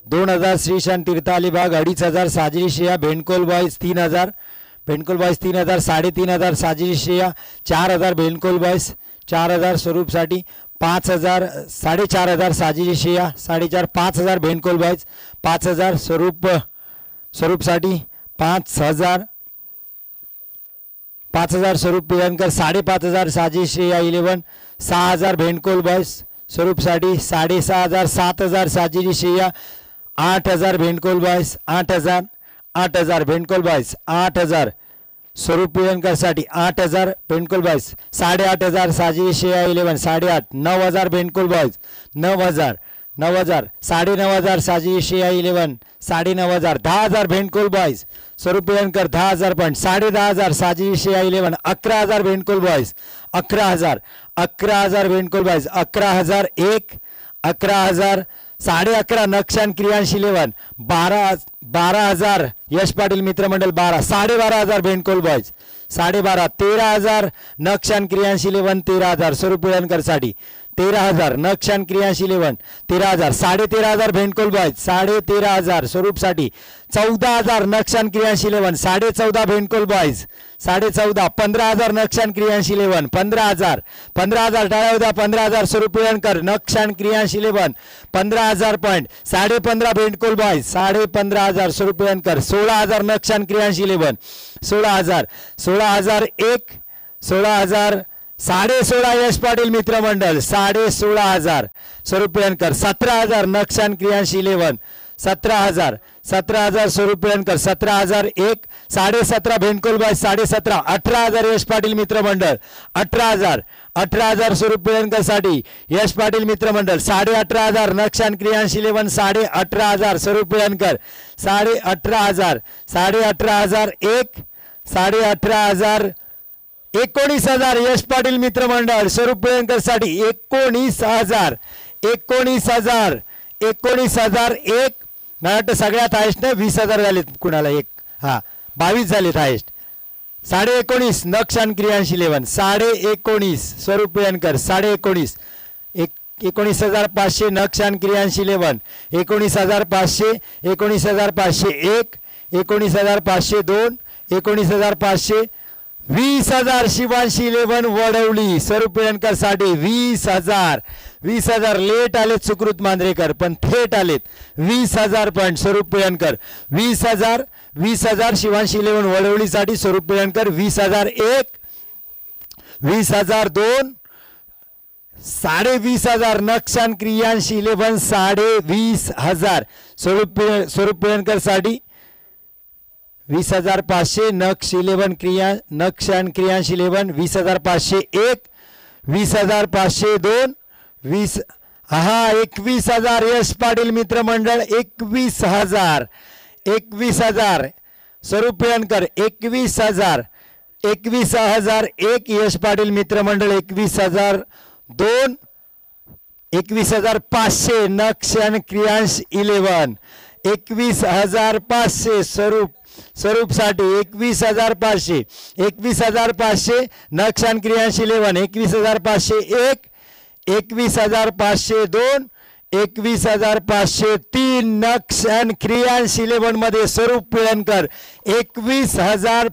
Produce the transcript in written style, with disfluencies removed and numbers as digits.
2000 श्रीशांत तीर्थ अलिबाग 2500 साजरी Shreya भेंडकोल boys 3000 भेंडकोल boys 3000 3500 साजरी Shreya 4000 भेंडकोल boys 4000 स्वरूप साठी 5000 4500 साजरी श्रेया 4.5 5000 भेंडकोल बॉयज 5000 स्वरूप साठी 5000 स्वरूप पिळणकर 5500 साजरी श्रेया 11 6000 भेंडकोल बॉयज स्वरूप साठी 6500 7000 साजरी श्रेया 8000 भेंडकोल बॉयज 8000 भेंडकोल बॉयज 8000 स्वरूप पिळणकर साठी 8000 भेंडकोल बॉयज 8500 साजरी श्रेया 11 8.5 9000 भेंडकोल बॉयज 9000 9000 साजरी श्रेया 11 9000 10000 भेंडकोल बॉयज स्वरूप पिळणकर 10000 पॉइंट 10500 साजरी श्रेया 11 11000 भेंडकोल बॉयज 11000 भेंडकोल बॉयज 11001 11000 11.5 नक्षान क्रियांशी 11 12000 यश पाटील मित्रमंडळ 12 12500 भेंडकोल बॉयज 12.5 13000 नक्षान क्रियांशी 11 13000 स्वरूप पिळणकर साठी 13000 नक्षान क्रियांशी 11 13000 13500 भेंडकोल बॉयज 13500 स्वरूप साठी 14000 नक्षान क्रियांशी 11 14.5 भेंडकोल बॉयज 14.5 15000 नक्षान क्रियांशी 11 15000 टाळ्या 15000 स्वरूप पिळणकर नक्षान क्रियांशी 11 15000 पॉइंट 15.5 भेंडकोल बॉयज 15.5 स्वरूप पिळणकर 16000 नक्षान क्रियांशी 11 16001 16000 16.5 यश पाटील मित्रमंडळ 16000 स्वरूप पिळणकर 17000 नक्षान क्रियांशी 11 17000 स्वरूप पिळणकर 17001 17.5 भेंडकोल बॉयज 17.5 18000 यश पाटील मित्रमंडळ 18000 स्वरूप पिळणकर साठी यश पाटील मित्रमंडळ 18500 नक्षान क्रियांशी 11 18500 स्वरूप पिळणकर 18500 18501 18500 19000 यश पाटील मित्रमंडळ स्वरूप पिळणकर साठी 19000 1 मला सगळ्यात हायस्ट ना 20000 झालेत कुणाला एक 22 झालेत हायस्ट 19.5 नक्षान क्रियांशी 11 19.5 स्वरूप पिळणकर 19.5 19500 नक्षान क्रियांशी 11 19500 19501 19502 19500 20000 शिवांशी 11 वडवली स्वरूप पिळणकर साठी 20000 लेट आलेत सुकृत मांद्रेकर पण थेट आलेत 20000 पॉइंट स्वरूप पिळणकर 20000 शिवांशी 11 वडवली साठी स्वरूप पिळणकर 20001 20002 2,500 नक्षान क्रियांशी 11 2,500 स्वरूप पिळणकर साठी 20500 नक्ष 11 क्रिया नक्षान क्रियांशी 11 20501 20502 20 21000 यश पाटील मित्रमंडळ 21000 स्वरूप पिळणकर 21000 1 यश पाटील मित्रमंडळ 21002 21500 नक्षान क्रियांश 11 21500 स्वरूप साठी 21500 नक्षान क्रियांशी 11 21501 21502 21503 नक्षान क्रियांशी 11 मध्ये स्वरूप पिळणकर 21500